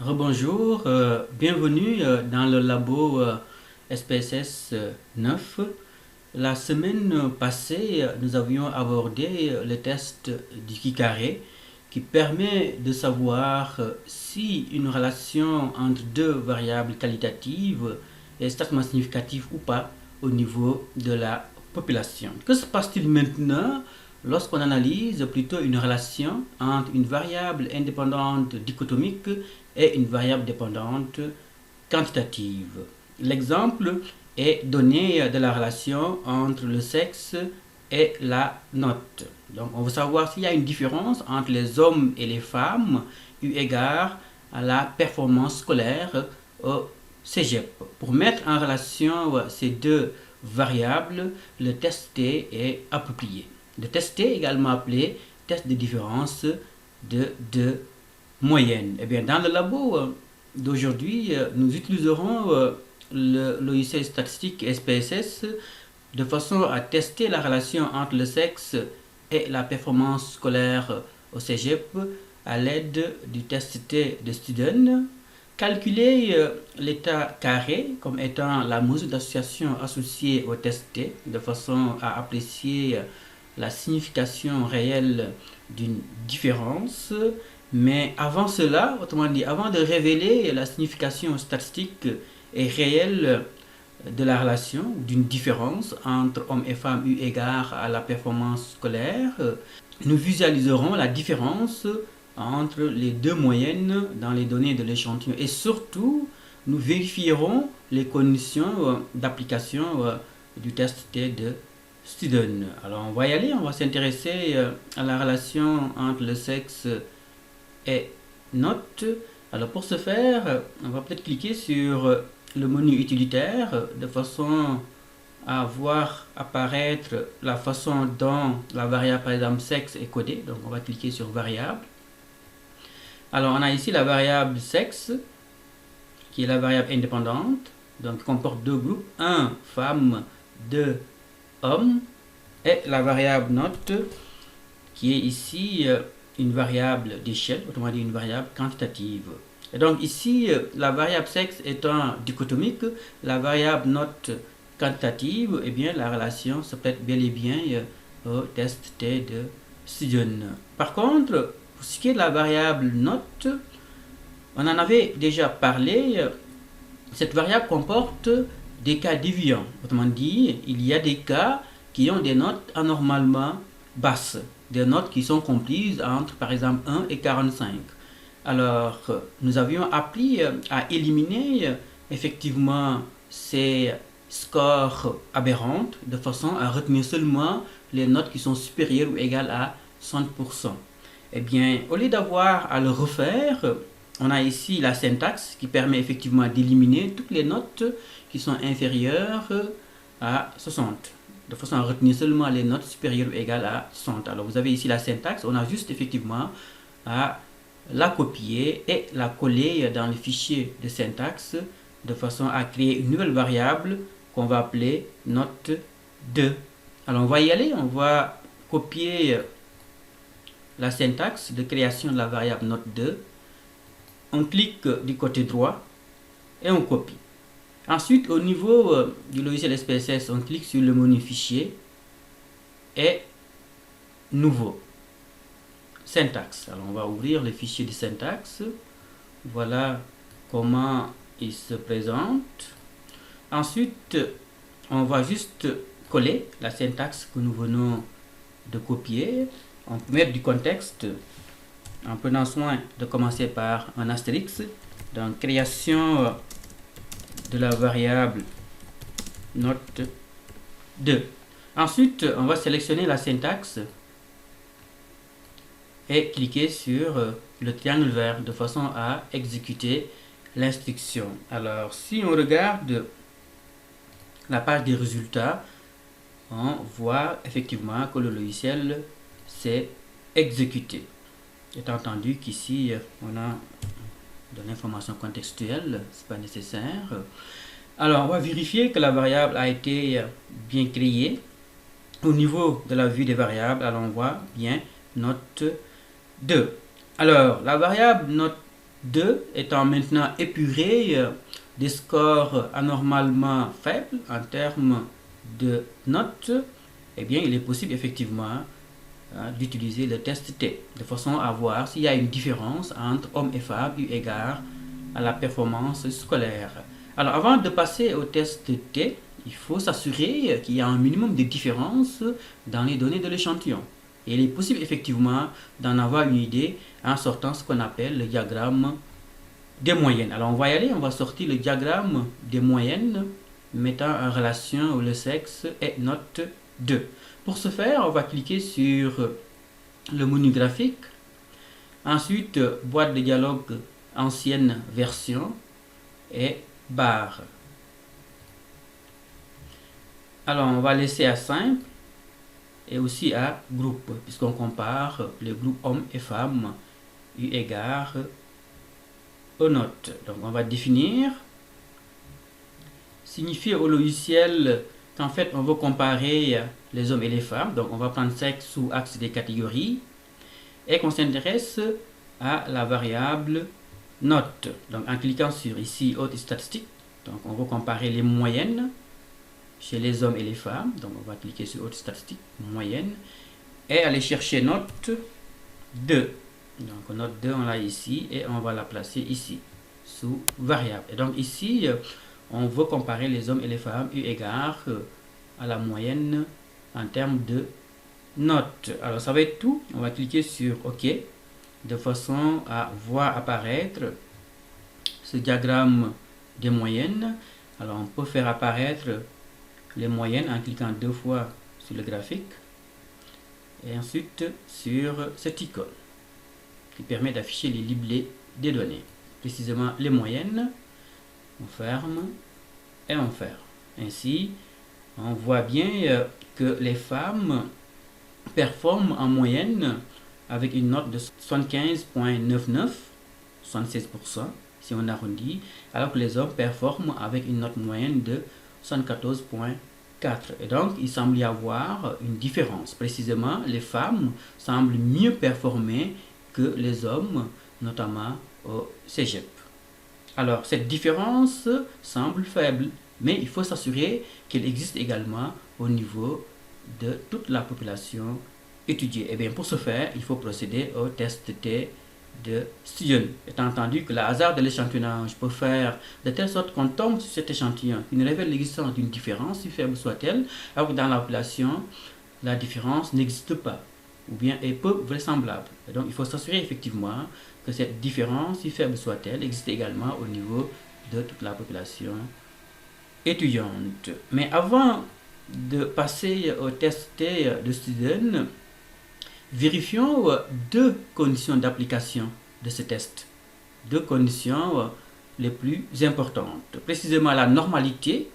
Rebonjour, bienvenue dans le labo SPSS 9. La semaine passée, nous avions abordé le test du qui carré qui permet de savoir si une relation entre deux variables qualitatives est strictement significative ou pas au niveau de la population. Que se passe-t-il maintenant lorsqu'on analyse plutôt une relation entre une variable indépendante dichotomique et une variable dépendante quantitative? L'exemple est donné de la relation entre le sexe et la note. Donc on veut savoir s'il y a une différence entre les hommes et les femmes eu égard à la performance scolaire au cégep. Pour mettre en relation ces deux variables, le test T est approprié. Le test T, également appelé test de différence de moyenne. Eh bien, dans le labo d'aujourd'hui, nous utiliserons le logiciel statistique SPSS de façon à tester la relation entre le sexe et la performance scolaire au cégep à l'aide du test T de Student. Calculer l'état carré comme étant la mesure d'association associée au test T de façon à apprécier la signification réelle d'une différence. Mais avant cela, autrement dit, avant de révéler la signification statistique et réelle de la relation, d'une différence entre hommes et femmes eu égard à la performance scolaire, nous visualiserons la différence entre les deux moyennes dans les données de l'échantillon. Et surtout, nous vérifierons les conditions d'application du test T de Student. Alors on va y aller, on va s'intéresser à la relation entre le sexe et note. Alors pour ce faire, on va peut-être cliquer sur le menu utilitaire de façon à voir apparaître la façon dont la variable par exemple sexe est codée. Donc on va cliquer sur variable. Alors on a ici la variable sexe qui est la variable indépendante, donc qui comporte deux groupes, un femme, deux hommes, et la variable note qui est ici une variable d'échelle, autrement dit une variable quantitative. Et donc ici, la variable sexe étant dichotomique, la variable note quantitative, eh bien la relation se prête bel et bien au test T de Student. Par contre, pour ce qui est de la variable note, on en avait déjà parlé, cette variable comporte des cas déviants. Autrement dit, il y a des cas qui ont des notes anormalement basses, des notes qui sont comprises entre par exemple 1 et 45. Alors, nous avions appris à éliminer effectivement ces scores aberrants de façon à retenir seulement les notes qui sont supérieures ou égales à 100%. Eh bien, au lieu d'avoir à le refaire, on a ici la syntaxe qui permet effectivement d'éliminer toutes les notes qui sont inférieures à 60, de façon à retenir seulement les notes supérieures ou égales à 60. Alors vous avez ici la syntaxe, on a juste effectivement à la copier et la coller dans le fichier de syntaxe de façon à créer une nouvelle variable qu'on va appeler note 2. Alors on va y aller, on va copier la syntaxe de création de la variable note 2. On clique du côté droit et on copie. Ensuite, au niveau du logiciel SPSS, on clique sur le menu fichier et nouveau. Syntaxe. Alors on va ouvrir le fichier de syntaxe. Voilà comment il se présente. Ensuite, on va juste coller la syntaxe que nous venons de copier. On peut mettre du contexte en prenant soin de commencer par un astérisque. Donc création de la variable note 2. Ensuite, on va sélectionner la syntaxe et cliquer sur le triangle vert de façon à exécuter l'instruction. Alors, si on regarde la page des résultats, on voit effectivement que le logiciel s'est exécuté. Étant entendu qu'ici, on a de l'information contextuelle, ce n'est pas nécessaire. Alors, on va vérifier que la variable a été bien créée. Au niveau de la vue des variables, alors on voit bien note 2. Alors, la variable note 2 étant maintenant épuré des scores anormalement faibles en termes de notes, eh bien, il est possible effectivement d'utiliser le test T, de façon à voir s'il y a une différence entre hommes et femmes eu égard à la performance scolaire. Alors, avant de passer au test T, il faut s'assurer qu'il y a un minimum de différence dans les données de l'échantillon. Et il est possible effectivement d'en avoir une idée en sortant ce qu'on appelle le diagramme des moyennes. Alors, on va y aller, on va sortir le diagramme des moyennes mettant en relation le sexe et note 2. Pour ce faire, on va cliquer sur le menu graphique, ensuite boîte de dialogue ancienne version et barre. Alors on va laisser à simple et aussi à groupe, puisqu'on compare les groupes hommes et femmes eu égard aux notes. Donc on va définir, signifier au logiciel qu'en fait on veut comparer les hommes et les femmes. Donc on va prendre sexe sous axe des catégories et qu'on s'intéresse à la variable note. Donc en cliquant sur ici haute statistique, donc on va comparer les moyennes chez les hommes et les femmes. Donc on va cliquer sur haute statistique, moyenne, et aller chercher note 2. Donc note 2 on l'a ici et on va la placer ici sous variable. Et donc ici on veut comparer les hommes et les femmes eu égard à la moyenne en termes de notes. Alors ça va être tout. On va cliquer sur OK de façon à voir apparaître ce diagramme des moyennes. Alors on peut faire apparaître les moyennes en cliquant 2 fois sur le graphique et ensuite sur cette icône qui permet d'afficher les liblés des données. Précisément les moyennes. On ferme et on ferme. Ainsi, on voit bien que les femmes performent en moyenne avec une note de 75,99, 76% si on arrondit, alors que les hommes performent avec une note moyenne de 74,4. Et donc, il semble y avoir une différence. Précisément, les femmes semblent mieux performer que les hommes, notamment au cégep. Alors, cette différence semble faible, mais il faut s'assurer qu'elle existe également au niveau de toute la population étudiée. Et bien, pour ce faire, il faut procéder au test T de Student. Étant entendu que le hasard de l'échantillonnage peut faire de telle sorte qu'on tombe sur cet échantillon qui ne révèle l'existence d'une différence, si faible soit-elle, alors que dans la population, la différence n'existe pas, ou bien est peu vraisemblable. Et donc, il faut s'assurer effectivement que cette différence, si faible soit-elle, existe également au niveau de toute la population étudiante. Mais avant de passer au test de Student, vérifions deux conditions d'application de ce test. Deux conditions les plus importantes. Précisément la normalité.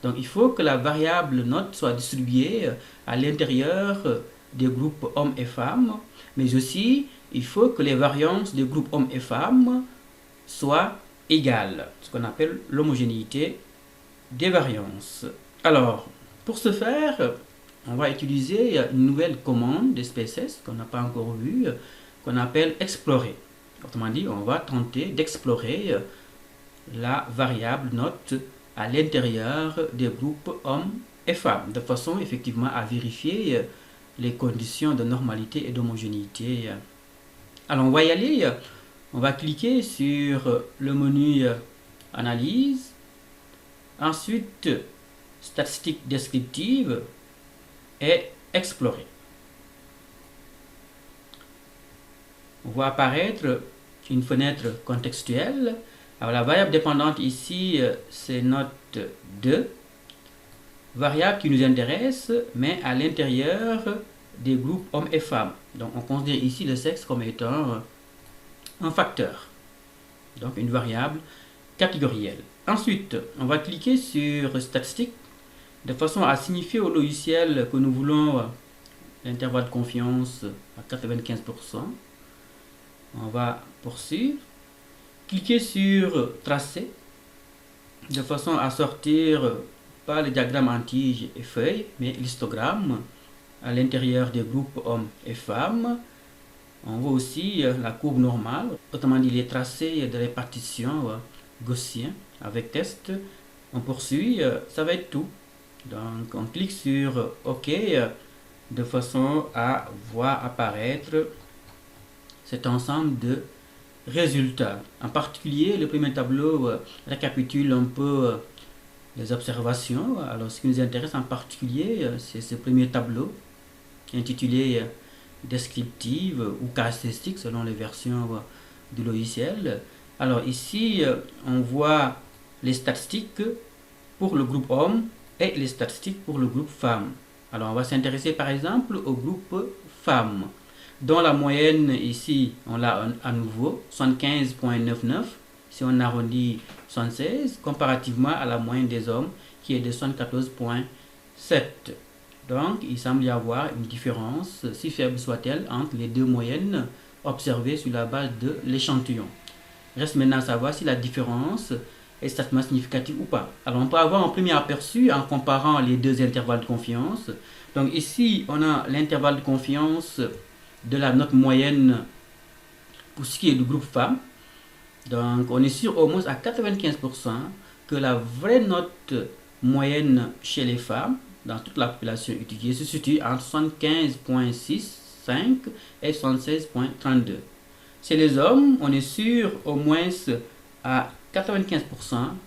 Donc il faut que la variable note soit distribuée à l'intérieur des groupes hommes et femmes, mais aussi il faut que les variances des groupes hommes et femmes soient égales, ce qu'on appelle l'homogénéité des variances. Alors, pour ce faire, on va utiliser une nouvelle commande d'SPSS qu'on n'a pas encore vue, qu'on appelle explorer. Autrement dit, on va tenter d'explorer la variable note à l'intérieur des groupes hommes et femmes, de façon effectivement à vérifier les conditions de normalité et d'homogénéité. Alors on va y aller, on va cliquer sur le menu analyse, ensuite statistiques descriptives et explorer. On voit apparaître une fenêtre contextuelle. Alors la variable dépendante ici, c'est note 2, variable qui nous intéresse, mais à l'intérieur des groupes hommes et femmes. Donc on considère ici le sexe comme étant un facteur, donc une variable catégorielle. Ensuite, on va cliquer sur statistiques de façon à signifier au logiciel que nous voulons l'intervalle de confiance à 95%. On va poursuivre. Cliquez sur tracer de façon à sortir pas le diagramme en tige et feuille, mais l'histogramme à l'intérieur des groupes hommes et femmes. On voit aussi la courbe normale, autrement dit les tracés de répartition gaussien avec test. On poursuit, ça va être tout. Donc on clique sur OK de façon à voir apparaître cet ensemble de résultats. En particulier, le premier tableau récapitule un peu les observations. Alors ce qui nous intéresse en particulier, c'est ce premier tableau intitulé descriptive ou caractéristique selon les versions du logiciel. Alors ici, on voit les statistiques pour le groupe homme et les statistiques pour le groupe femme. Alors on va s'intéresser par exemple au groupe femmes, dont la moyenne ici, on l'a à nouveau, 75,99. Si on arrondit 76, comparativement à la moyenne des hommes qui est de 74,7. Donc, il semble y avoir une différence, si faible soit-elle, entre les deux moyennes observées sur la base de l'échantillon. Reste maintenant à savoir si la différence est statistiquement significative ou pas. Alors, on peut avoir un premier aperçu en comparant les deux intervalles de confiance. Donc, ici, on a l'intervalle de confiance de la note moyenne pour ce qui est du groupe femme. Donc, on est sûr au moins à 95% que la vraie note moyenne chez les femmes dans toute la population étudiée se situe entre 75,65 et 76,32. Chez les hommes, on est sûr au moins à 95%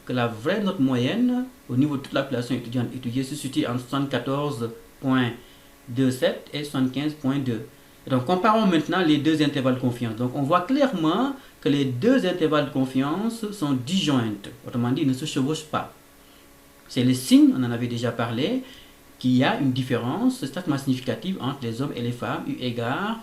que la vraie note moyenne au niveau de toute la population étudiante étudiée se situe entre 74,27 et 75,2. Donc comparons maintenant les deux intervalles de confiance. Donc on voit clairement que les deux intervalles de confiance sont disjoints. Autrement dit, ils ne se chevauchent pas. C'est le signe, on en avait déjà parlé, qu'il y a une différence statistiquement significative entre les hommes et les femmes eu égard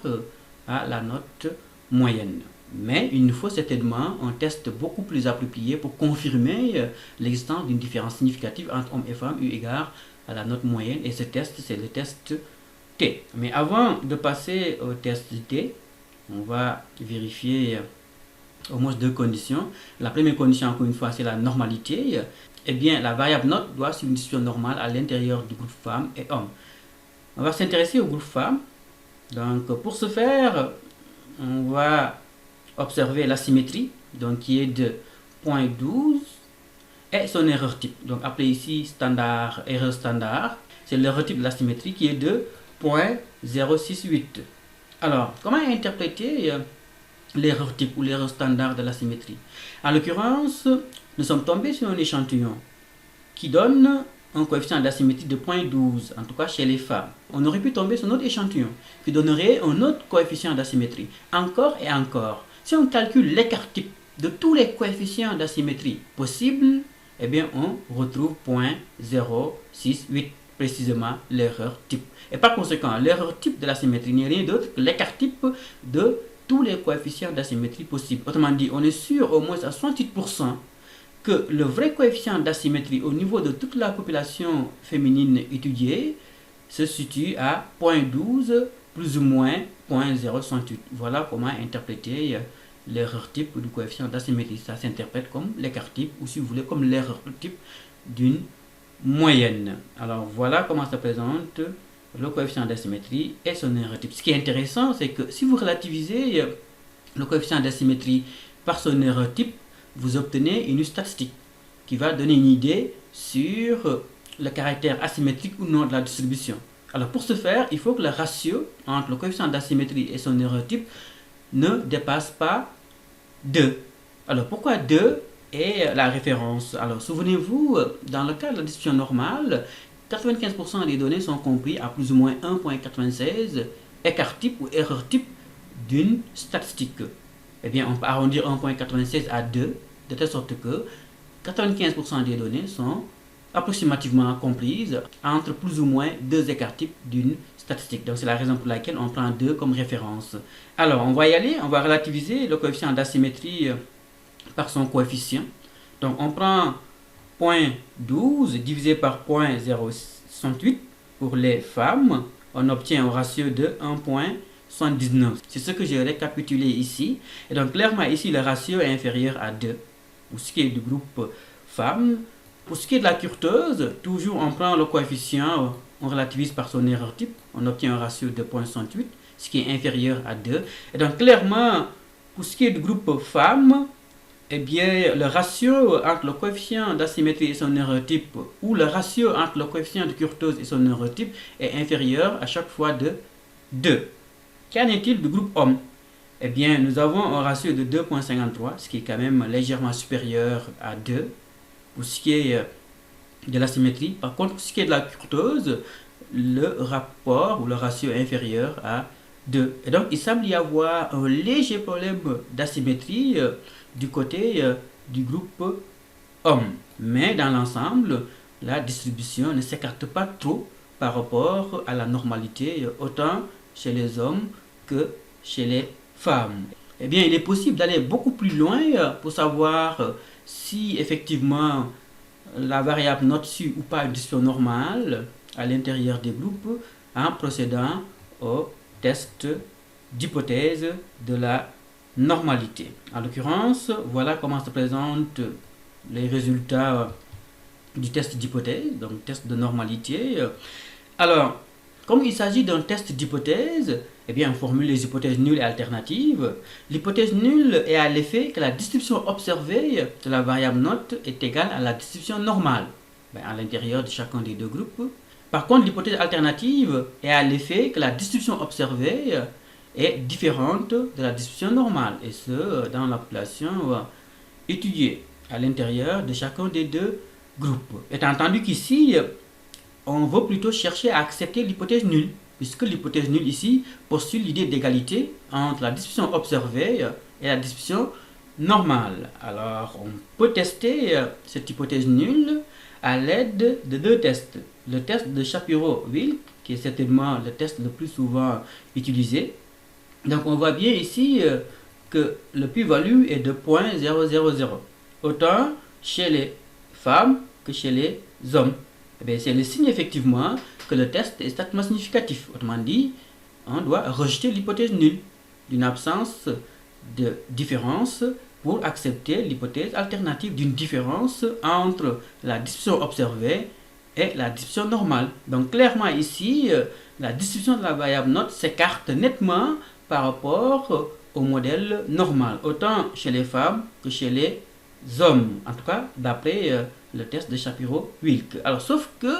à la note moyenne. Mais il nous faut certainement un test beaucoup plus approprié pour confirmer l'existence d'une différence significative entre hommes et femmes eu égard à la note moyenne. Et ce test, c'est le test T. Mais avant de passer au test T, on va vérifier au moins deux conditions. La première condition, encore une fois, c'est la normalité. Eh bien, la variable note doit suivre une distribution normale à l'intérieur du groupe femmes et hommes. On va s'intéresser au groupe femmes. Donc, pour ce faire, on va observer la symétrie, donc qui est de 0,12 et son erreur type. Donc, appelé ici standard, erreur standard. C'est l'erreur type de la symétrie qui est de 0,068. Alors, comment interpréter l'erreur type ou l'erreur standard de la symétrie? En l'occurrence, nous sommes tombés sur un échantillon qui donne un coefficient d'asymétrie de 0,12, en tout cas chez les femmes. On aurait pu tomber sur un autre échantillon qui donnerait un autre coefficient d'asymétrie. Encore et encore. Si on calcule l'écart type de tous les coefficients d'asymétrie possibles, eh bien on retrouve 0,068, précisément l'erreur type. Et par conséquent, l'erreur type de la symétrie n'est rien d'autre que l'écart type de tous les coefficients d'asymétrie possibles. Autrement dit, on est sûr au moins à 68% que le vrai coefficient d'asymétrie au niveau de toute la population féminine étudiée se situe à 0,12 plus ou moins 0,068. Voilà comment interpréter l'erreur type du coefficient d'asymétrie. Ça s'interprète comme l'écart type ou si vous voulez comme l'erreur type d'une moyenne. Alors voilà comment ça présente le coefficient d'asymétrie et son erreur type. Ce qui est intéressant, c'est que si vous relativisez le coefficient d'asymétrie par son erreur type, vous obtenez une statistique qui va donner une idée sur le caractère asymétrique ou non de la distribution. Alors pour ce faire, il faut que le ratio entre le coefficient d'asymétrie et son erreur type ne dépasse pas 2. Alors pourquoi 2 est la référence? Alors souvenez-vous, dans le cas de la distribution normale, 95% des données sont comprises à plus ou moins 1,96 écart type ou erreur type d'une statistique. Eh bien, on peut arrondir 1,96 à 2, de telle sorte que 95% des données sont approximativement comprises entre plus ou moins 2 écarts types d'une statistique. Donc, c'est la raison pour laquelle on prend 2 comme référence. Alors, on va y aller, on va relativiser le coefficient d'asymétrie par son coefficient. Donc, on prend 0,12 divisé par 0,068 pour les femmes. On obtient un ratio de 1,79. C'est ce que j'ai récapitulé ici. Et donc, clairement, ici, le ratio est inférieur à 2 pour ce qui est du groupe femmes. Pour ce qui est de la curteuse, toujours on prend le coefficient, on relativise par son erreur type, on obtient un ratio de 0,68. ce qui est inférieur à 2. Et donc clairement, pour ce qui est du groupe femmes, eh bien, le ratio entre le coefficient d'asymétrie et son neurotype, ou le ratio entre le coefficient de kurtose et son neurotype, est inférieur à chaque fois de 2. Qu'en est-il du groupe homme? Eh bien, nous avons un ratio de 2,53, ce qui est quand même légèrement supérieur à 2 pour ce qui est de l'asymétrie. Par contre, pour ce qui est de la kurtose, le rapport ou le ratio est inférieur à 2. Et donc, il semble y avoir un léger problème d'asymétrie du côté du groupe homme. Mais dans l'ensemble, la distribution ne s'écarte pas trop par rapport à la normalité, autant chez les hommes que chez les femmes. Eh bien, il est possible d'aller beaucoup plus loin pour savoir si effectivement la variable note suit ou pas une distribution normale à l'intérieur des groupes en procédant au test d'hypothèse de la normalité. En l'occurrence, voilà comment se présentent les résultats du test d'hypothèse, donc test de normalité. Alors, comme il s'agit d'un test d'hypothèse, eh bien, on formule les hypothèses nulles et alternatives. L'hypothèse nulle est à l'effet que la distribution observée de la variable note est égale à la distribution normale à l'intérieur de chacun des deux groupes. Par contre, l'hypothèse alternative est à l'effet que la distribution observée est différente de la distribution normale, et ce, dans la population étudiée à l'intérieur de chacun des deux groupes. Étant entendu qu'ici, on veut plutôt chercher à accepter l'hypothèse nulle, puisque l'hypothèse nulle ici postule l'idée d'égalité entre la distribution observée et la distribution normale. Alors, on peut tester cette hypothèse nulle à l'aide de deux tests. Le test de Shapiro-Wilk, qui est certainement le test le plus souvent utilisé. Donc, on voit bien ici que le p-value est de 0.000, autant chez les femmes que chez les hommes. C'est le signe effectivement que le test est strictement significatif. Autrement dit, on doit rejeter l'hypothèse nulle d'une absence de différence pour accepter l'hypothèse alternative d'une différence entre la distribution observée et la distribution normale. Donc clairement ici, la distribution de la variable note s'écarte nettement par rapport au modèle normal, autant chez les femmes que chez les hommes, en tout cas d'après le test de Shapiro-Wilk. Alors, sauf que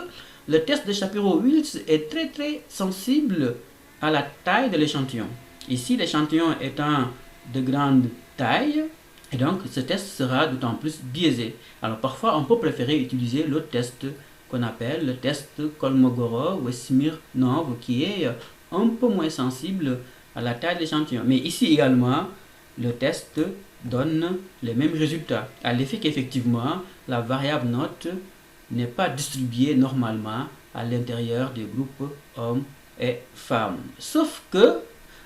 le test de Shapiro-Wilk est très sensible à la taille de l'échantillon. Ici, l'échantillon étant de grande taille, et donc ce test sera d'autant plus biaisé. Alors, parfois, on peut préférer utiliser l'autre test qu'on appelle le test Kolmogorov ou Smirnov, qui est un peu moins sensible à la taille de l'échantillon. Mais ici également, le test donne les mêmes résultats, à l'effet qu'effectivement, la variable note n'est pas distribuée normalement à l'intérieur des groupes hommes et femmes. Sauf que,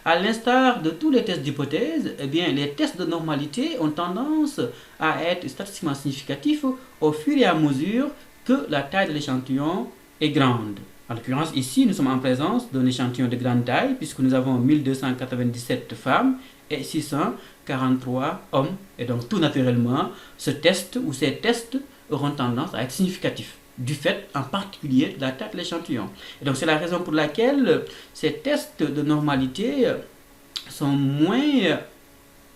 à l'instar de tous les tests d'hypothèse, eh bien, les tests de normalité ont tendance à être statistiquement significatifs au fur et à mesure que la taille de l'échantillon est grande. En l'occurrence, ici, nous sommes en présence d'un échantillon de grande taille, puisque nous avons 1297 femmes et 643 hommes. Et donc, tout naturellement, ce test ou ces tests auront tendance à être significatifs, du fait en particulier de la taille de l'échantillon. Et donc, c'est la raison pour laquelle ces tests de normalité sont moins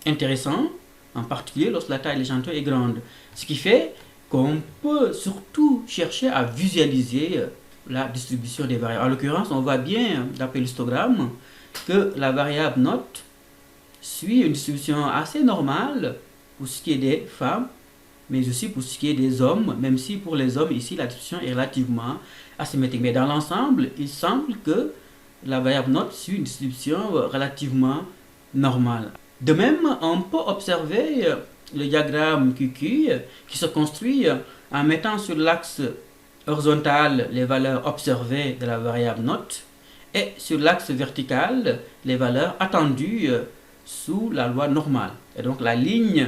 intéressants, en particulier lorsque la taille de l'échantillon est grande. Ce qui fait qu'on peut surtout chercher à visualiser la distribution des variables. En l'occurrence, on voit bien, d'après l'histogramme, que la variable note suit une distribution assez normale pour ce qui est des femmes, mais aussi pour ce qui est des hommes, même si pour les hommes, ici, la distribution est relativement asymétrique. Mais dans l'ensemble, il semble que la variable note suit une distribution relativement normale. De même, on peut observer le diagramme QQ qui se construit en mettant sur l'axe horizontal les valeurs observées de la variable note et sur l'axe vertical les valeurs attendues sous la loi normale. Et donc la ligne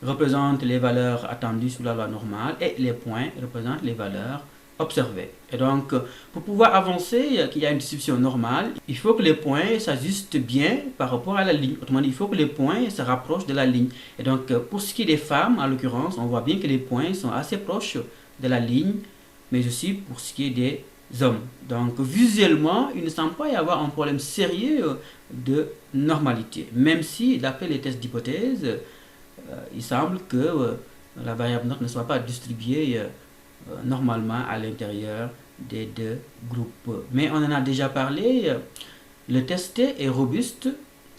représente les valeurs attendues sous la loi normale et les points représentent les valeurs observées. Et donc pour pouvoir avancer qu'il y a une distribution normale, il faut que les points s'ajustent bien par rapport à la ligne. Autrement dit, il faut que les points se rapprochent de la ligne. Et donc pour ce qui est des femmes, en l'occurrence, on voit bien que les points sont assez proches de la ligne, mais aussi pour ce qui est des hommes. Donc visuellement, il ne semble pas y avoir un problème sérieux de normalité, même si d'après les tests d'hypothèse, il semble que la variable note ne soit pas distribuée normalement à l'intérieur des deux groupes. Mais on en a déjà parlé, le test T est robuste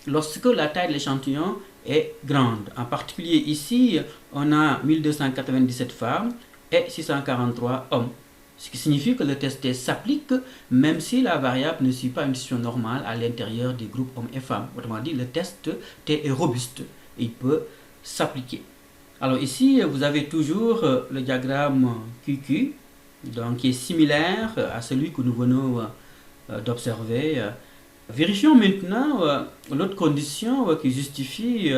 lorsque la taille de l'échantillon est grande. En particulier ici, on a 1297 femmes et 643 hommes. Ce qui signifie que le test T s'applique même si la variable ne suit pas une distribution normale à l'intérieur des groupes hommes et femmes. Autrement dit, le test T est robuste et il peut s'appliquer. Alors ici, vous avez toujours le diagramme QQ, donc qui est similaire à celui que nous venons d'observer. Vérifions maintenant l'autre condition qui justifie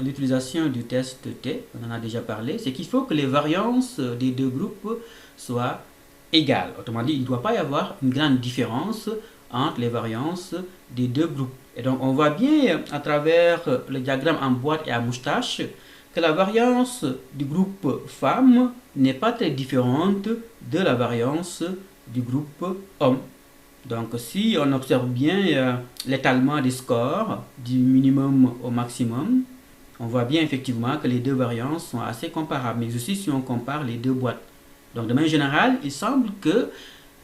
l'utilisation du test T, on en a déjà parlé, c'est qu'il faut que les variances des deux groupes soient égales. Autrement dit, il ne doit pas y avoir une grande différence entre les variances des deux groupes. Et donc on voit bien à travers le diagramme en boîte et à moustache que la variance du groupe femmes n'est pas très différente de la variance du groupe homme. Donc si on observe bien l'étalement des scores du minimum au maximum, on voit bien effectivement que les deux variances sont assez comparables, mais aussi si on compare les deux boîtes. Donc de manière générale, il semble que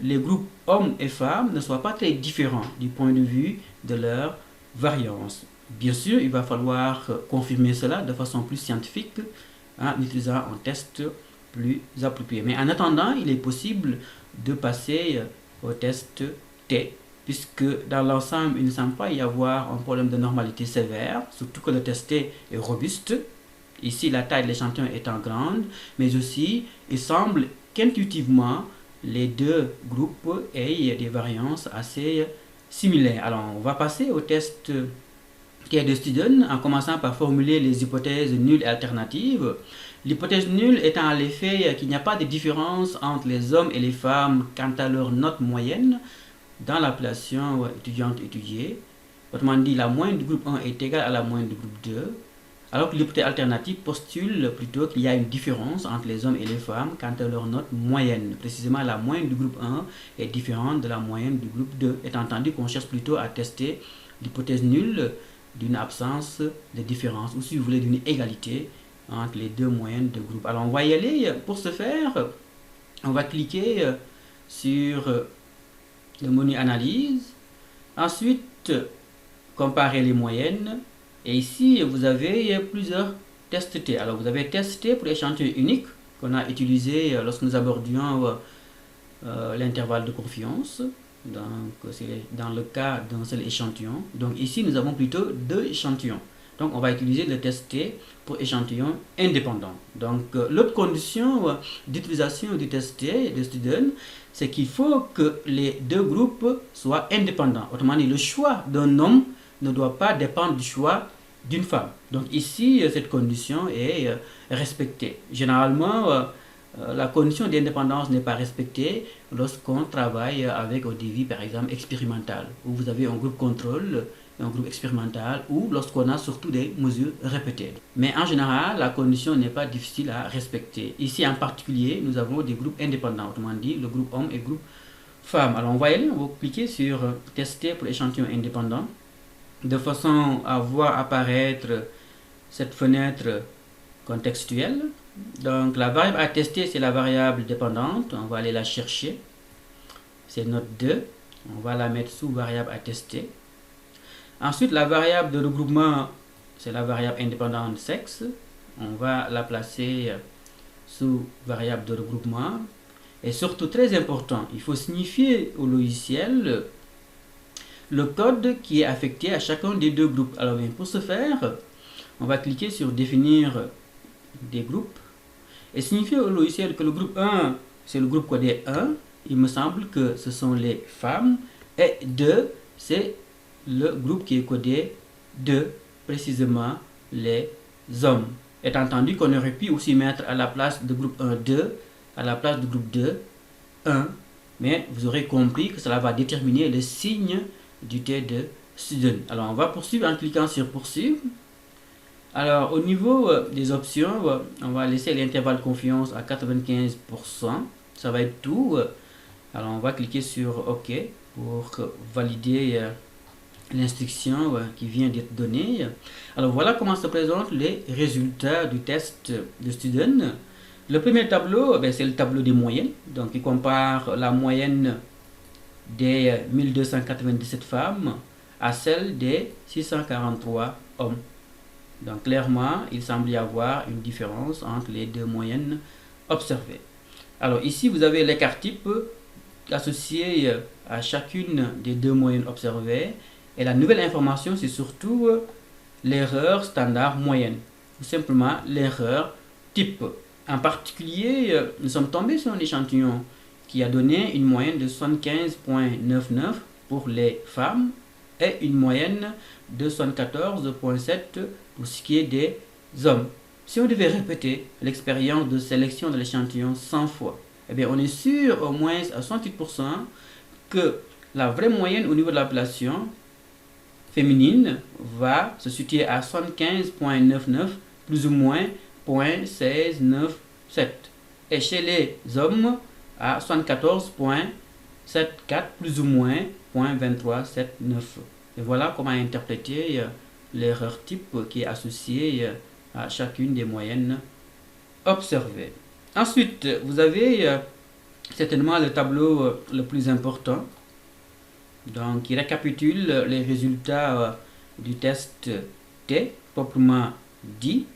les groupes hommes et femmes ne soient pas très différents du point de vue de leur variance. Bien sûr, il va falloir confirmer cela de façon plus scientifique en utilisant un test plus approprié. Mais en attendant, il est possible de passer au test T, puisque dans l'ensemble, il ne semble pas y avoir un problème de normalité sévère, surtout que le test T est robuste. Ici, la taille de l'échantillon étant grande, mais aussi, il semble qu'intuitivement, les deux groupes aient des variances assez similaires. Alors, on va passer au test T de Student en commençant par formuler les hypothèses nulles et alternatives. L'hypothèse nulle étant à l'effet qu'il n'y a pas de différence entre les hommes et les femmes quant à leur note moyenne dans l'appellation étudiante-étudiée. Autrement dit, la moyenne du groupe 1 est égale à la moyenne du groupe 2, alors que l'hypothèse alternative postule plutôt qu'il y a une différence entre les hommes et les femmes quant à leur note moyenne. Précisément, la moyenne du groupe 1 est différente de la moyenne du groupe 2, étant entendu qu'on cherche plutôt à tester l'hypothèse nulle d'une absence de différence, ou si vous voulez d'une égalité entre les deux moyennes de groupe. Alors on va y aller. Pour ce faire, on va cliquer sur le menu analyse, ensuite comparer les moyennes, et ici vous avez plusieurs tests T. Alors vous avez test T pour l'échantillon unique qu'on a utilisé lorsque nous abordions l'intervalle de confiance. Donc c'est dans le cas d'un seul échantillon. Donc ici nous avons plutôt deux échantillons. Donc on va utiliser le test T pour échantillon indépendant. Donc l'autre condition d'utilisation du test T de Student, c'est qu'il faut que les deux groupes soient indépendants. Autrement dit, le choix d'un homme ne doit pas dépendre du choix d'une femme. Donc ici, cette condition est respectée. Généralement, la condition d'indépendance n'est pas respectée lorsqu'on travaille avec un devis, par exemple, expérimental, où vous avez un groupe contrôle, un groupe expérimental, ou lorsqu'on a surtout des mesures répétées. Mais en général, la condition n'est pas difficile à respecter. Ici, en particulier, nous avons des groupes indépendants, autrement dit, le groupe homme et le groupe femme. Alors, on va y aller, on va cliquer sur tester pour l'échantillon indépendant, de façon à voir apparaître cette fenêtre contextuelle. Donc la variable à tester, c'est la variable dépendante, on va aller la chercher, c'est note 2, on va la mettre sous variable à tester. Ensuite la variable de regroupement, c'est la variable indépendante sexe, on va la placer sous variable de regroupement. Et surtout très important, il faut signifier au logiciel le code qui est affecté à chacun des deux groupes. Alors bien, pour ce faire, on va cliquer sur définir des groupes et signifier au logiciel que le groupe 1 c'est le groupe codé 1, il me semble que ce sont les femmes, et 2 c'est le groupe qui est codé 2, précisément les hommes. Étant entendu qu'on aurait pu aussi mettre à la place de groupe 1 2, à la place du groupe 2 1, mais vous aurez compris que cela va déterminer le signe du T de Student. Alors on va poursuivre en cliquant sur poursuivre. Alors au niveau des options, on va laisser l'intervalle confiance à 95%, ça va être tout. Alors on va cliquer sur OK pour valider l'instruction qui vient d'être donnée. Alors voilà comment se présentent les résultats du test de Student. Le premier tableau, c'est le tableau des moyennes. Donc il compare la moyenne des 1297 femmes à celle des 643 hommes. Donc clairement, il semble y avoir une différence entre les deux moyennes observées. Alors ici, vous avez l'écart type associé à chacune des deux moyennes observées. Et la nouvelle information, c'est surtout l'erreur standard moyenne, ou simplement l'erreur type. En particulier, nous sommes tombés sur un échantillon qui a donné une moyenne de 75,99 pour les femmes et une moyenne de 74,7 pour ce qui est des hommes. Si on devait répéter l'expérience de sélection de l'échantillon 100 fois, on est sûr au moins à 68% que la vraie moyenne au niveau de la population féminine va se situer à 75,99 plus ou moins 0,1697 et chez les hommes à 74,74 plus ou moins 0,2379. Et voilà comment interpréter l'erreur type qui est associée à chacune des moyennes observées. Ensuite, vous avez certainement le tableau le plus important, donc qui récapitule les résultats du test T, proprement dit.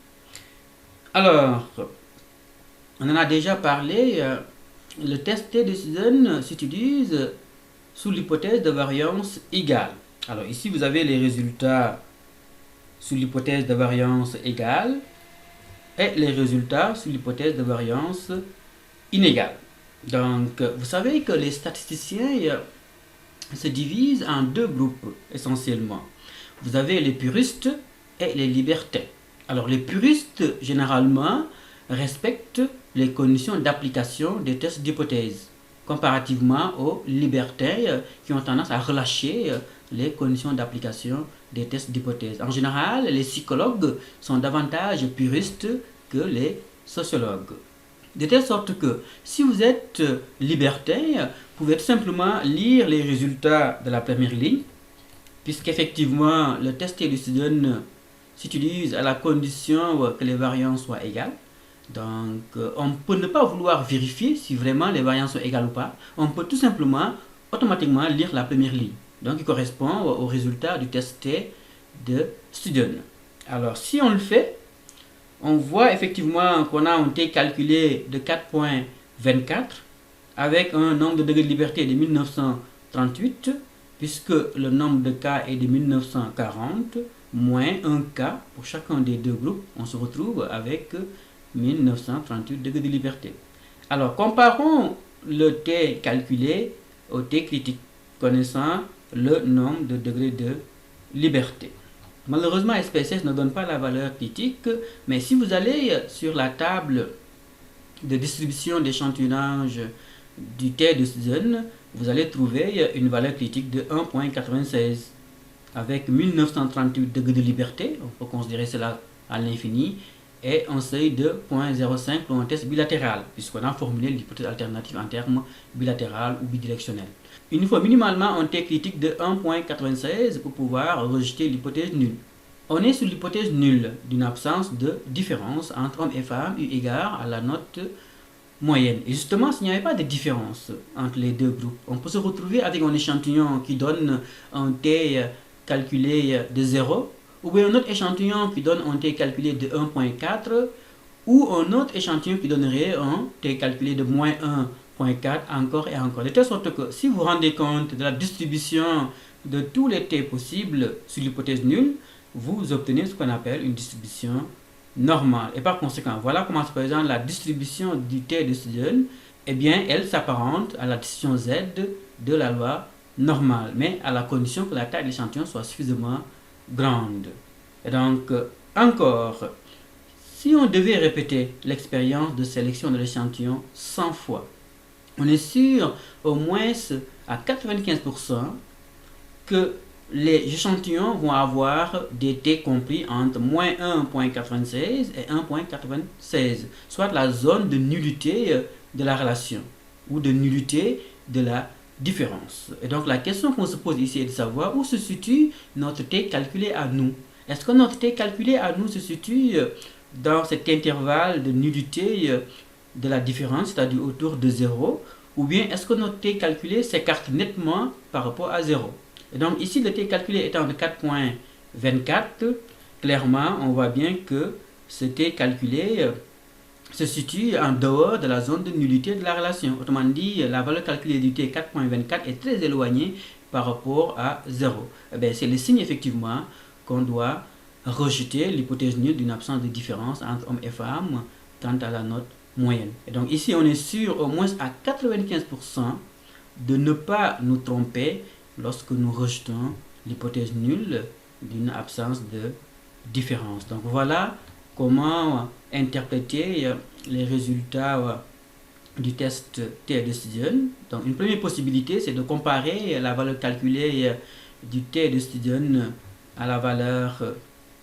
Alors, on en a déjà parlé, le test T de Student s'utilise sous l'hypothèse de variance égale. Alors ici, vous avez les résultats sous l'hypothèse de variance égale et les résultats sous l'hypothèse de variance inégale. Donc, vous savez que les statisticiens se divisent en deux groupes essentiellement. Vous avez les puristes et les libertins. Alors, les puristes, généralement, respectent les conditions d'application des tests d'hypothèse, comparativement aux libertins qui ont tendance à relâcher les conditions d'application des tests d'hypothèse. En général, les psychologues sont davantage puristes que les sociologues. De telle sorte que si vous êtes libertin, vous pouvez tout simplement lire les résultats de la première ligne, puisqu'effectivement le test de Student s'utilise à la condition que les variances soient égales. Donc on peut ne pas vouloir vérifier si vraiment les variances sont égales ou pas. On peut tout simplement automatiquement lire la première ligne, donc qui correspond au résultat du test de Student. Alors si on le fait, on voit effectivement qu'on a un T calculé de 4,24 avec un nombre de degrés de liberté de 1938, puisque le nombre de cas est de 1940, moins un cas pour chacun des deux groupes. On se retrouve avec 1938 degrés de liberté. Alors, comparons le T calculé au T critique, connaissant le nombre de degrés de liberté. Malheureusement, SPSS ne donne pas la valeur critique, mais si vous allez sur la table de distribution d'échantillonnage du T de Student, vous allez trouver une valeur critique de 1,96 avec 1938 degrés de liberté, on peut considérer cela à l'infini, et un seuil de 0,05 pour un test bilatéral, puisqu'on a formulé l'hypothèse alternative en termes bilatéral ou bidirectionnel. Il nous faut minimalement un T critique de 1,96 pour pouvoir rejeter l'hypothèse nulle. On est sur l'hypothèse nulle d'une absence de différence entre hommes et femmes eu égard à la note moyenne. Et justement, s'il n'y avait pas de différence entre les deux groupes, on peut se retrouver avec un échantillon qui donne un T calculé de 0, ou bien un autre échantillon qui donne un T calculé de 1,4, ou un autre échantillon qui donnerait un T calculé de moins 1,4, encore et encore. De telle sorte que si vous vous rendez compte de la distribution de tous les T possibles sur l'hypothèse nulle, vous obtenez ce qu'on appelle une distribution normale. Et par conséquent, voilà comment se présente la distribution du T de Student. Eh bien, elle s'apparente à la distribution Z de la loi normale, mais à la condition que la taille de l'échantillon soit suffisamment grande. Et donc, encore, si on devait répéter l'expérience de sélection de l'échantillon 100 fois, on est sûr au moins à 95% que les échantillons vont avoir des T compris entre moins 1,96 et 1,96, soit la zone de nullité de la relation, ou de nullité de la différence. Et donc la question qu'on se pose ici est de savoir où se situe notre t calculé à nous. Est-ce que notre t calculé à nous se situe dans cet intervalle de nullité de la différence, c'est-à-dire autour de 0, ou bien est-ce que notre t calculé s'écarte nettement par rapport à 0? Et donc ici, le t calculé étant de 4.24, clairement, on voit bien que ce t calculé se situe en dehors de la zone de nullité de la relation. Autrement dit, la valeur calculée du t 4.24 est très éloignée par rapport à 0. Eh c'est le signe effectivement qu'on doit rejeter l'hypothèse nulle d'une absence de différence entre hommes et femmes quant à la note moyenne. Et donc ici, on est sûr au moins à 95% de ne pas nous tromper lorsque nous rejetons l'hypothèse nulle d'une absence de différence. Donc voilà comment interpréter les résultats du test T de Student. Donc une première possibilité, c'est de comparer la valeur calculée du T de Student à la valeur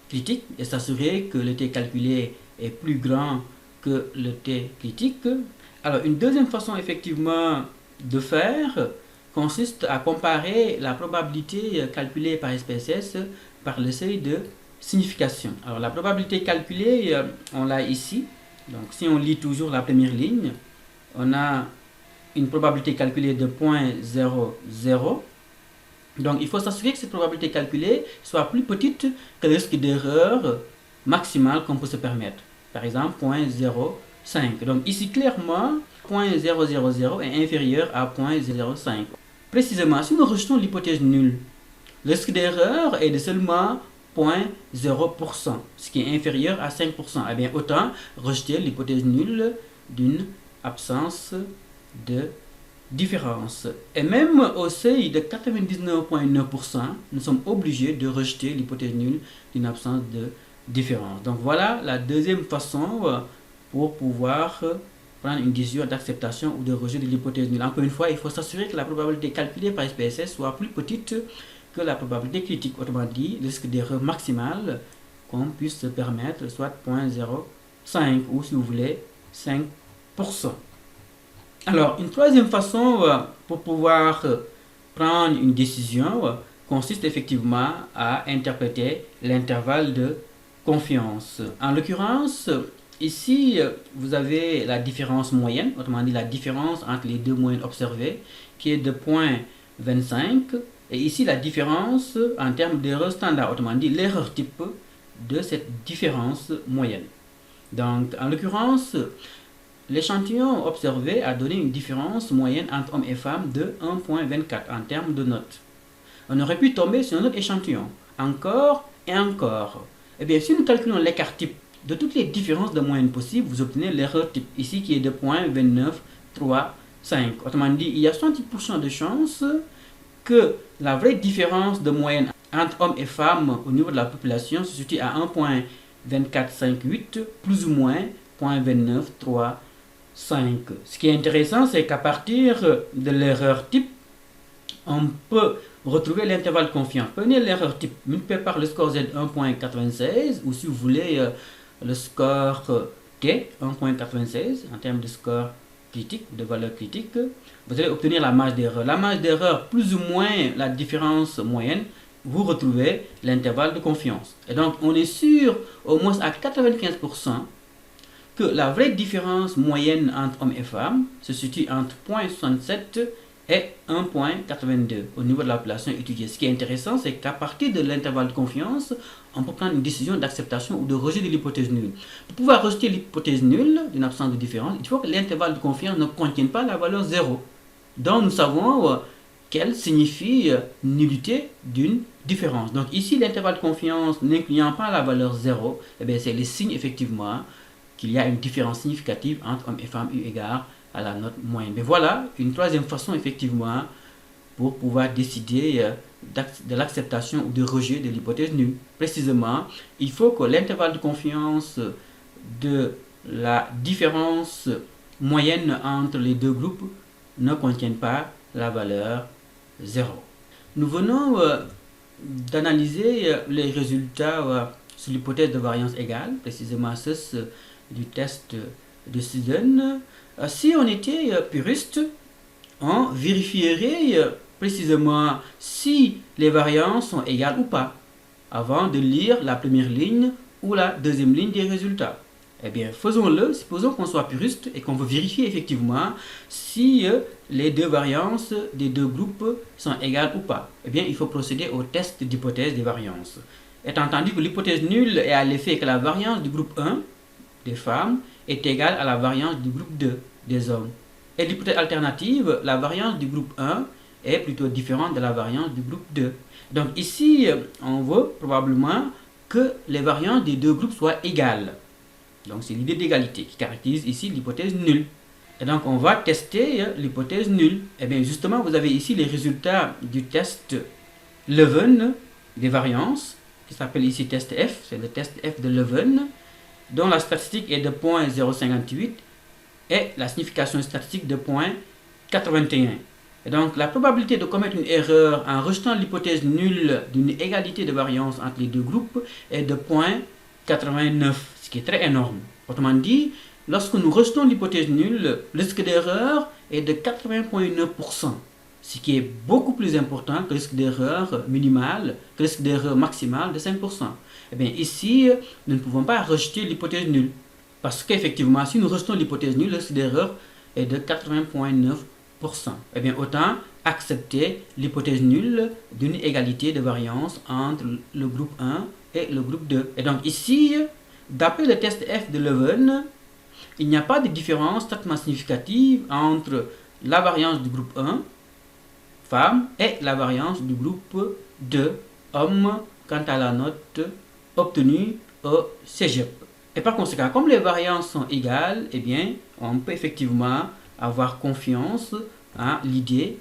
critique et s'assurer que le T calculé est plus grand que le T critique. Alors une deuxième façon effectivement de faire consiste à comparer la probabilité calculée par SPSS par le seuil de signification. Alors la probabilité calculée, on l'a ici. Donc si on lit toujours la première ligne, on a une probabilité calculée de 0.00. Donc il faut s'assurer que cette probabilité calculée soit plus petite que le risque d'erreur maximal qu'on peut se permettre. Par exemple 0.05. Donc ici clairement 0.000 est inférieur à 0.05. Précisément, si nous rejetons l'hypothèse nulle, le risque d'erreur est de seulement 0.0%, ce qui est inférieur à 5%. Eh bien, autant rejeter l'hypothèse nulle d'une absence de différence. Et même au seuil de 99.9%, nous sommes obligés de rejeter l'hypothèse nulle d'une absence de différence. Donc voilà la deuxième façon pour pouvoir prendre une décision d'acceptation ou de rejet de l'hypothèse nulle. Encore une fois, il faut s'assurer que la probabilité calculée par SPSS soit plus petite que la probabilité critique. Autrement dit, le risque d'erreur maximal qu'on puisse se permettre soit 0.05 ou si vous voulez 5%. Alors, une troisième façon pour pouvoir prendre une décision consiste effectivement à interpréter l'intervalle de confiance. En l'occurrence, ici, vous avez la différence moyenne, autrement dit la différence entre les deux moyennes observées, qui est de 0.25. Et ici, la différence en termes d'erreur standard, autrement dit l'erreur type de cette différence moyenne. Donc, en l'occurrence, l'échantillon observé a donné une différence moyenne entre hommes et femmes de 1.24 en termes de notes. On aurait pu tomber sur un autre échantillon, encore et encore. Eh bien, si nous calculons l'écart type de toutes les différences de moyenne possibles, vous obtenez l'erreur type ici qui est de 0.2935. Autrement dit, il y a 70% de chances que la vraie différence de moyenne entre hommes et femmes au niveau de la population se situe à 1.2458 plus ou moins 0.2935. Ce qui est intéressant, c'est qu'à partir de l'erreur type, on peut retrouver l'intervalle de confiance. Prenez l'erreur type multiplié par le score Z 1.96 ou si vous voulez le score T 1.96 en termes de score critique, de valeur critique, vous allez obtenir la marge d'erreur. La marge d'erreur plus ou moins la différence moyenne, vous retrouvez l'intervalle de confiance. Et donc on est sûr au moins à 95% que la vraie différence moyenne entre hommes et femmes se situe entre 0.67 et 1.82 au niveau de la population étudiée. Ce qui est intéressant, c'est qu'à partir de l'intervalle de confiance, on peut prendre une décision d'acceptation ou de rejet de l'hypothèse nulle. Pour pouvoir rejeter l'hypothèse nulle d'une absence de différence, il faut que l'intervalle de confiance ne contienne pas la valeur 0. Donc nous savons qu'elle signifie nullité d'une différence. Donc ici, l'intervalle de confiance n'incluant pas la valeur 0, eh c'est le signe effectivement qu'il y a une différence significative entre hommes et femmes eu égard à la note moyenne. Mais voilà une troisième façon effectivement pour pouvoir décider de l'acceptation ou du rejet de l'hypothèse nulle. Précisément, il faut que l'intervalle de confiance de la différence moyenne entre les deux groupes ne contienne pas la valeur 0. Nous venons d'analyser les résultats sur l'hypothèse de variance égale, précisément ceux du test de Student. Si on était puriste, on vérifierait précisément si les variances sont égales ou pas, avant de lire la première ligne ou la deuxième ligne des résultats. Eh bien, faisons-le, supposons qu'on soit puriste et qu'on veut vérifier effectivement si les deux variances des deux groupes sont égales ou pas. Eh bien, il faut procéder au test d'hypothèse des variances. Étant entendu que l'hypothèse nulle est à l'effet que la variance du groupe 1 des femmes est égale à la variance du groupe 2 des hommes. Et l'hypothèse alternative, la variance du groupe 1 est plutôt différente de la variance du groupe 2. Donc ici, on veut probablement que les variances des deux groupes soient égales. Donc c'est l'idée d'égalité qui caractérise ici l'hypothèse nulle. Et donc on va tester l'hypothèse nulle. Et bien justement, vous avez ici les résultats du test Leuven des variances, qui s'appelle ici test F, c'est le test F de Leuven, dont la statistique est de 0,058 et la signification statistique de 0,81. Et donc la probabilité de commettre une erreur en rejetant l'hypothèse nulle d'une égalité de variance entre les deux groupes est de 0,89, ce qui est très énorme. Autrement dit, lorsque nous rejetons l'hypothèse nulle, le risque d'erreur est de 80,9%, ce qui est beaucoup plus important que le risque d'erreur minimal, que le risque d'erreur maximal de 5%. Eh bien ici, nous ne pouvons pas rejeter l'hypothèse nulle, parce qu'effectivement, si nous rejetons l'hypothèse nulle, le risque d'erreur est de 80,9%. Eh bien, autant accepter l'hypothèse nulle d'une égalité de variance entre le groupe 1 et le groupe 2. Et donc ici, d'après le test F de Leuven, il n'y a pas de différence strictement significative entre la variance du groupe 1, femmes, et la variance du groupe 2, hommes, quant à la note obtenue au cégep. Et par conséquent, comme les variances sont égales, eh bien, on peut effectivement avoir confiance à l'idée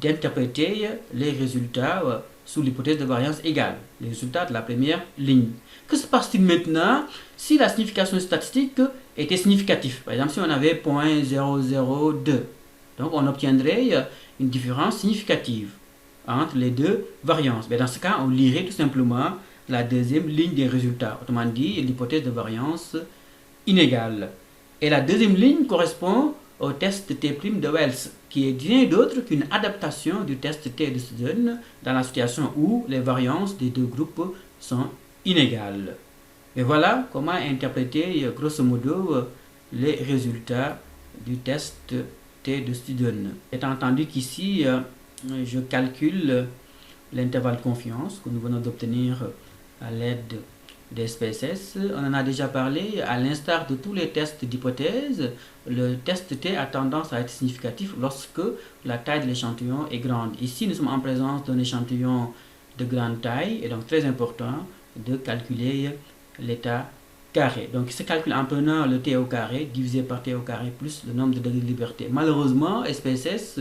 d'interpréter les résultats sous l'hypothèse de variance égale, les résultats de la première ligne. Que se passe-t-il maintenant si la signification statistique était significative? Par exemple, si on avait 0,002, donc on obtiendrait une différence significative entre les deux variances. Mais dans ce cas, on lirait tout simplement la deuxième ligne des résultats, autrement dit l'hypothèse de variance inégale. Et la deuxième ligne correspond au test T' de Wells, qui est rien d'autre qu'une adaptation du test T de Student dans la situation où les variances des deux groupes sont inégales. Et voilà comment interpréter grosso modo les résultats du test T de Student. Étant entendu qu'ici, je calcule l'intervalle de confiance que nous venons d'obtenir à l'aide des SPSS. On en a déjà parlé, à l'instar de tous les tests d'hypothèse, le test T a tendance à être significatif lorsque la taille de l'échantillon est grande. Ici, nous sommes en présence d'un échantillon de grande taille, et donc très important de calculer l'état carré. Donc, il se calcule en prenant le T au carré divisé par T au carré plus le nombre de degrés de liberté. Malheureusement, SPSS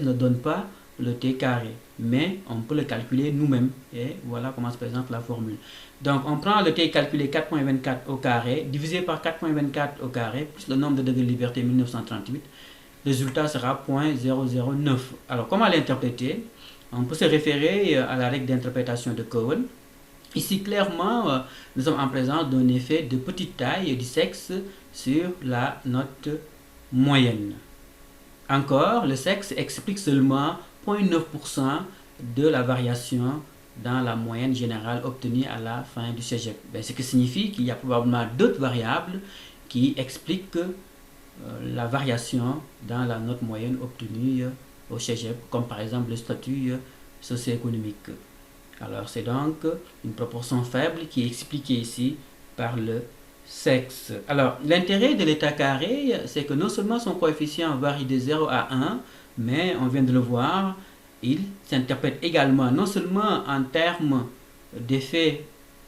ne donne pas le T carré, mais on peut le calculer nous-mêmes, et voilà comment se présente la formule. Donc on prend le T calculé 4,24 au carré, divisé par 4,24 au carré, plus le nombre de degrés de liberté 1938, le résultat sera 0,009. Alors comment l'interpréter? On peut se référer à la règle d'interprétation de Cohen. Ici clairement, nous sommes en présence d'un effet de petite taille du sexe sur la note moyenne. Encore, le sexe explique seulement 0,9% de la variation dans la moyenne générale obtenue à la fin du cégep. Ce qui signifie qu'il y a probablement d'autres variables qui expliquent la variation dans la note moyenne obtenue au cégep, comme par exemple le statut socio-économique. Alors c'est donc une proportion faible qui est expliquée ici par le sexe. Alors l'intérêt de l'état carré, c'est que non seulement son coefficient varie de 0 à 1, mais on vient de le voir, il s'interprète également non seulement en termes d'effet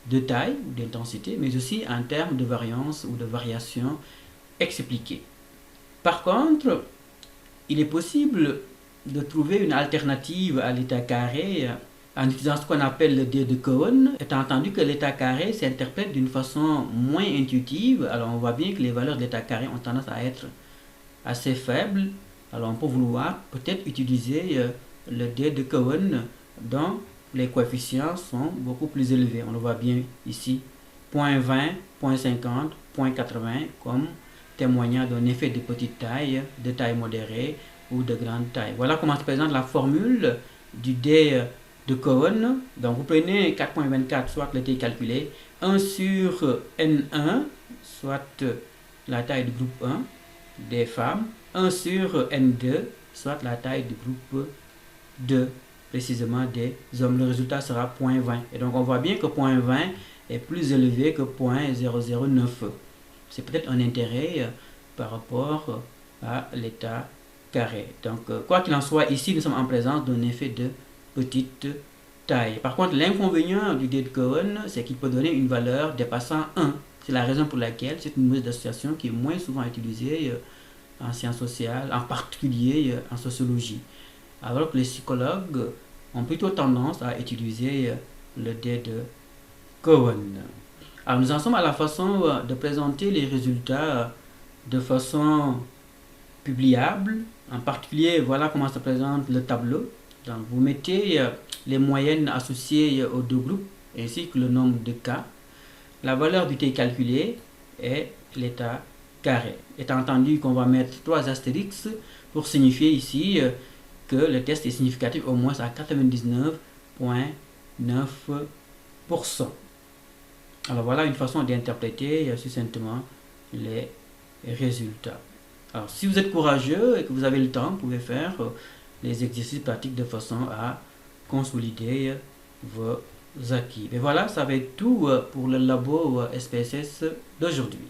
de taille ou d'intensité, mais aussi en termes de variance ou de variation expliquée. Par contre, il est possible de trouver une alternative à l'état carré en utilisant ce qu'on appelle le D de Cohen, étant entendu que l'état carré s'interprète d'une façon moins intuitive. Alors on voit bien que les valeurs de l'état carré ont tendance à être assez faibles. Alors on peut vouloir peut-être utiliser le D de Cohen dont les coefficients sont beaucoup plus élevés. On le voit bien ici, 0,20, 0,50, 0,80 comme témoignant d'un effet de petite taille, de taille modérée, ou de grande taille. Voilà comment se présente la formule du dé de Cohen. Donc vous prenez 4.24, soit le dé calculé, 1 sur N1, soit la taille du groupe 1 des femmes, 1 sur N2, soit la taille du groupe 2, précisément des hommes. Le résultat sera 0.20. Et donc on voit bien que 0.20 est plus élevé que 0.009. C'est peut-être un intérêt par rapport à l'état carré. Donc quoi qu'il en soit, ici nous sommes en présence d'un effet de petite taille. Par contre, l'inconvénient du dé de Cohen, c'est qu'il peut donner une valeur dépassant 1. C'est la raison pour laquelle c'est une mesure d'association qui est moins souvent utilisée en sciences sociales, en particulier en sociologie. Alors que les psychologues ont plutôt tendance à utiliser le dé de Cohen. Alors nous en sommes à la façon de présenter les résultats de façon publiable. En particulier, voilà comment se présente le tableau. Donc vous mettez les moyennes associées aux deux groupes ainsi que le nombre de cas. La valeur du t calculé est l'état carré. Étant entendu qu'on va mettre 3 astérix pour signifier ici que le test est significatif au moins à 99.9%. Alors voilà une façon d'interpréter succinctement les résultats. Alors si vous êtes courageux et que vous avez le temps, vous pouvez faire les exercices pratiques de façon à consolider vos acquis. Et voilà, ça va être tout pour le labo SPSS d'aujourd'hui.